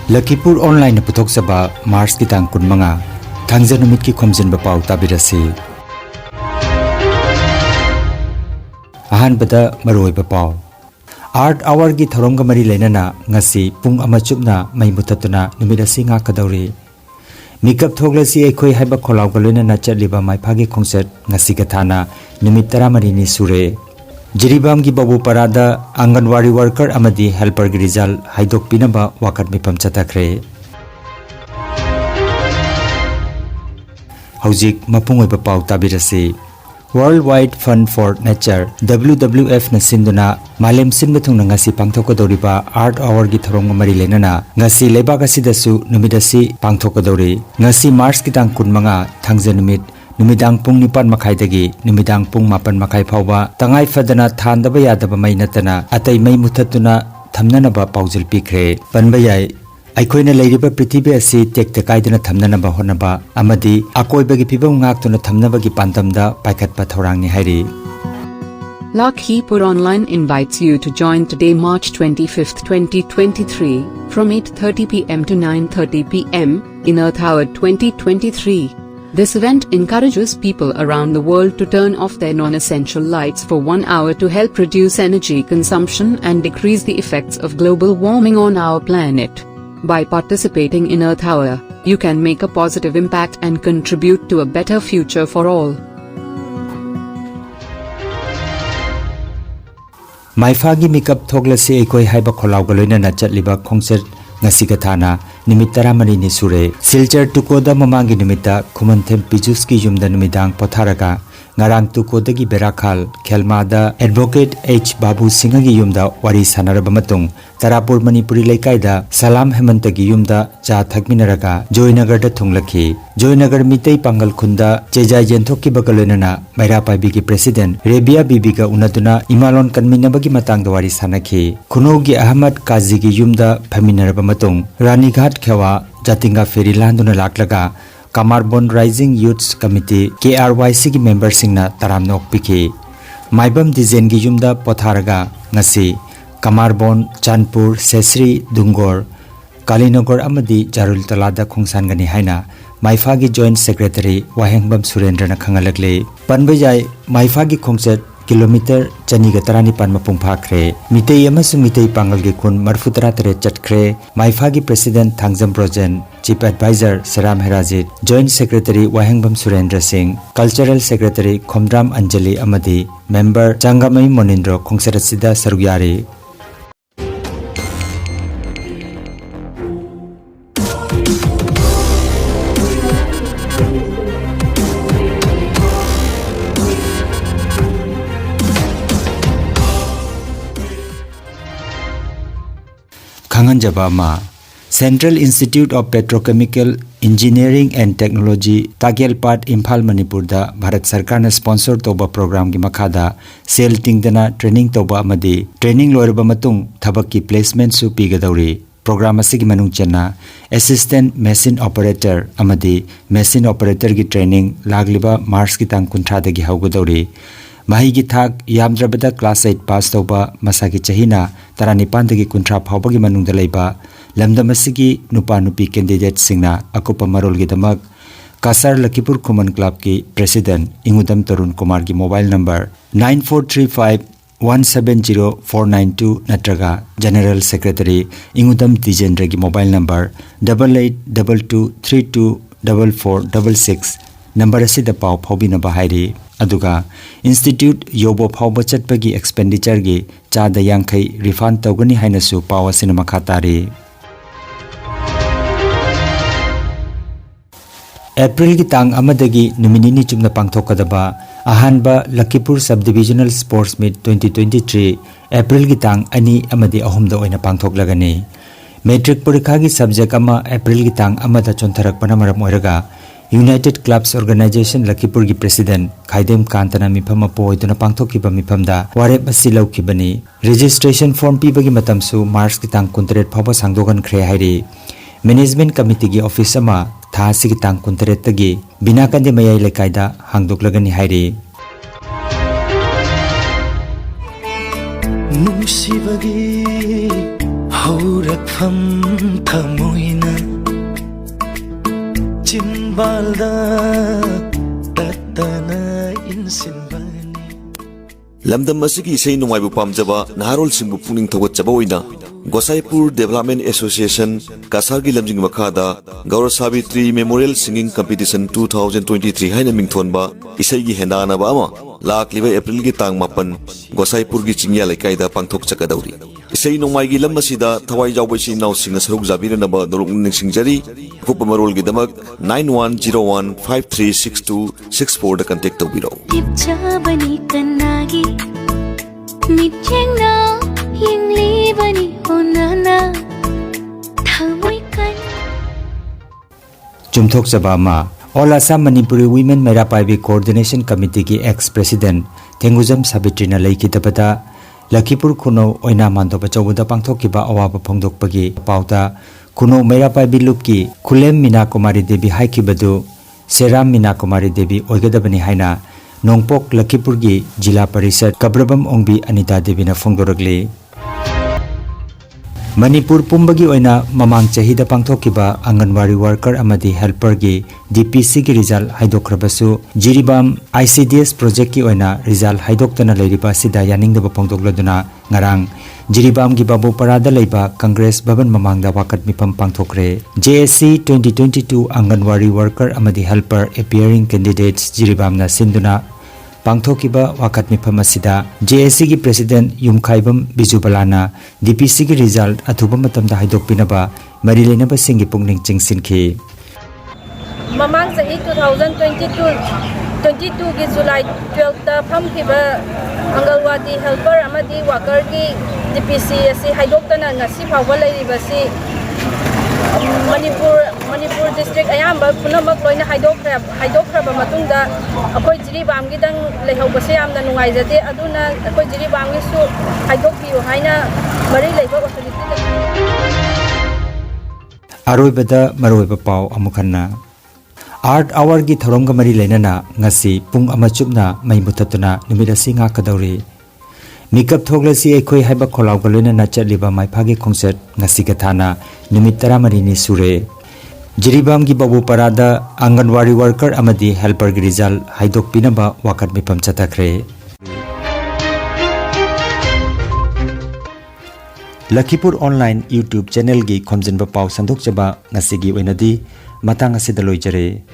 Lakhipuronline puthokchaba Mars ki tang kunmanga thangja numit ki Khomjinba Pao tabirasi. Ahanbada maroiba Pao. Art hour gi thoromga mari lenana ngasi pung ama chupna mai muthatuna numidasi nga kadawri. Mikap thoglasi ekhoi haiba kholawga lenana chatliba mai phagi khongset ngasi gathana numit 13 ni sure. Jiribam gi babu parada Anganwadi worker amadi helper gi result haidok pinaba wakat mipam chatakre. Haujik mapungoi Pao tabirasi. Worldwide Fund for Nature WWF na sinduna malem sinba thungna ngasi pangthokadoriba art hour gi thorong mari lenana ngasi lebak asidasu numidasi pangthokadori ngasi Mars ki tang kunmanga thangja numit numidang pung 9 makhai dagi numidang pung 9 makhai phawba tangai fadana thandaba yadaba mai natana atai mai muthatuna thamnanaba paujil pikre panba yai Aikoina leiriba prithibi asi tekta kaidana thamnanaba honaba amadi akoibagi phibam ngaktuna thamnabagi pantamda paikhatpa thorangni hairi. Lakhipuronline invites you to join today March 25, 2023 from 8:30 p.m. to 9:30 p.m. in Earth Hour 2023. This event encourages people around the world to turn off their non-essential lights for 1 hour to help reduce energy consumption and decrease the effects of global warming on our planet. By participating in Earth Hour, you can make a positive impact and contribute to a better future for all. Maifagi mikap thoglasi ekoi haiba kholawga loinana chatliba khongset ngasi gathana nimit 13 ni sure. Silchar tukoda mamangi nimita khumanthem pijuski yumda nimidang potharaga ngarang tukodagi berakhal khelmada advocate H Babu Singhagi yumda wari sanaraba matung Tarapur Manipuri Lekaida Salam Hemantagi yumda cha thakminaraga Joynagar da thunglakhi. Joynagar mitei pangal khunda chejai jenthokki bagalonana Maira Paibi ki president Rebia Bibi ga unaduna Imalon kanminabagi matangda wari sanakhi. Khunogi Ahmad Kazi gi yumda phaminaraba matung Ranighat Khewa Jatinga Ferry landuna laklaga Kamarbon Rising Youths Committee KRYC ki member singna taramnok pikhi. Maibam Dizen gi yumda potharaga ngasi Kamarbon, Chanpur, Sesri, Dungor, Kalinogor amadi Jarul Talada Khongsan haina Maifagi Joint Secretary Wahengbam Surendra na khangalakle panbajai Maifagi khongset kilometer chaniga 19 mapung phakre mitei amasung mitei pangal gi kun marfutara tare chatkre Maifagi President Thangjam Projen Chief Advisor Saram Herajit Joint Secretary Wahengbam Surendra Singh Cultural Secretary Khomram Anjali amadi Member Changamai Monindro Khongsarasida Sarugyari Khanganja ma Central Institute of Petrochemical Engineering and Technology Tagyalpat Imphal Manipur da Bharat Sarkar na sponsor toba program gi makhada sel tingdana training toba amadi training loirba matung thabak ki placement su pigadauri program asigi manung chenna assistant machine operator amadi machine operator gi training lagliba Mars ki tang kunthra da gi haugodauri Mahi gi thak yamdrabada class 8 pass toba masagi chahina 19 dagi kunthra phawbagi manungda leiba lamdamasigi nupa nupi candidate singna akopa marol gi damak Kasar Lakhipur Common Club ki president Ingudam Tarun Kumar gi mobile number 9435170492 natraga general secretary Ingudam Dijendra gi mobile number 8822324466 number asida paw phobina bahairi aduga institute yobo phawba chatpagi expenditure gi chada yankhai refund tawgani hainasu pawa cinema khatari April gi tang amadagi numinini chumna pangthokadaba ahanba Lakhipur subdivisional sports meet 2023 April gi tang ani amadi ahumda oina pangthoklagani metric parikha gi subject ama April gi tang amada chontharak panamaram oiraga United Clubs Organization Lakhipur gi President Khaidem Kantana mifam apoiduna pangthokiba mifamda warep asi laukibani registration form pibagi matamsu March ki tang 23 phawba sangdogan khre hairi Management Committee gi office ama tha sigi tang 23 tagi bina kande mayai lekaida hangdoklagani hairi Nungsibagi Haurakfam thamoina Chinbalda Tattana insinbani Lamdam masigi isay nungaybu pamjaba naharol singbu puning thawatjaba oina Gosaipur Development Association Kasargi lamjing makhada Gaura Sabitri Memorial Singing Competition 2023 haina mingthonba isay gi hendana ba ama lakliba April gi tang mapan Gosaipur gi chingya lekaida pangthok chakadauri isay nungmai gi lammasida thawai jawbai si naw singna saruk zabirana ba doruk ningsingjari kupamarol gi damak 9101536264 da contact tawbiro tipchabani kanagi mitchengna hinglibani onana thamoi kan Jumthok Sabama All Assam Manipuri Women Merapaibi Coordination Committee ki ex-president Thenguzam Sabitrina Laikitabata Lakhipur Kuno Oina Mando Pachawuda Pangthokiba Awaba Phongdokpagi Pauta Kuno Merapaibi Lupki Khulem Mina Kumari Devi Haikibadu Seram Mina Kumari Devi Oigadabani Haina Nongpok Lakhipur gi Jila Parishad Kabrabam Ongbi Anita Devi na Phongdoragli Manipur Pumbagi Oina Mamang Chahida Pangthokiba Anganwari Worker Amadi Helper gi DPC gi result Haidokrabasu Jiribam ICDS project ki Oina result Haidoktana Leiriba Sida Yaningdaba Phongdokladuna Ngarang Jiribam gi Babu Parada Leiba Congress Bhavan Mamangda Wakat Mipam Pangthokre JSC 2022 Anganwari Worker Amadi Helper appearing candidates Jiribam na Sinduna Pangthokiba Wakat Mipam Asida JSC gi President Yumkhaibam Bijubalana DPC gi result Athuba Matamda Haidokpinaba Marilenaba Singi Pungning Chingsinki Mamang sa 2022 gi July 12 ta phamkiba Angalwadi helper amadi worker gi DPC asi haidoktana ngasi phawba leiriba si Manipur district ayamba punamak loina haidokraba matungda akoi Jiribam gi dang leihobase yamna nungaijade aduna akoi Jiribam gi su haidokpiu haina mari leiba authority Aroibada Maroiba Pao Amukhanna Art Hour gi Thoromga Mari Lenana ngasi pung amachupna mai mutatuna numidasi nga kadauri Mikap thoglasi ekhoi haiba kholaw galena na chatliba maiphagi khongset ngasi gathana numit 13 ni sure Jiribam gi babu parada Anganwari worker amadi helper gi result haidok pinaba wakat mipam chatakre Lakhipuronline YouTube channel gi Khomjinba Pao sandok chaba ngasi gi oinadi matang asidaloi jare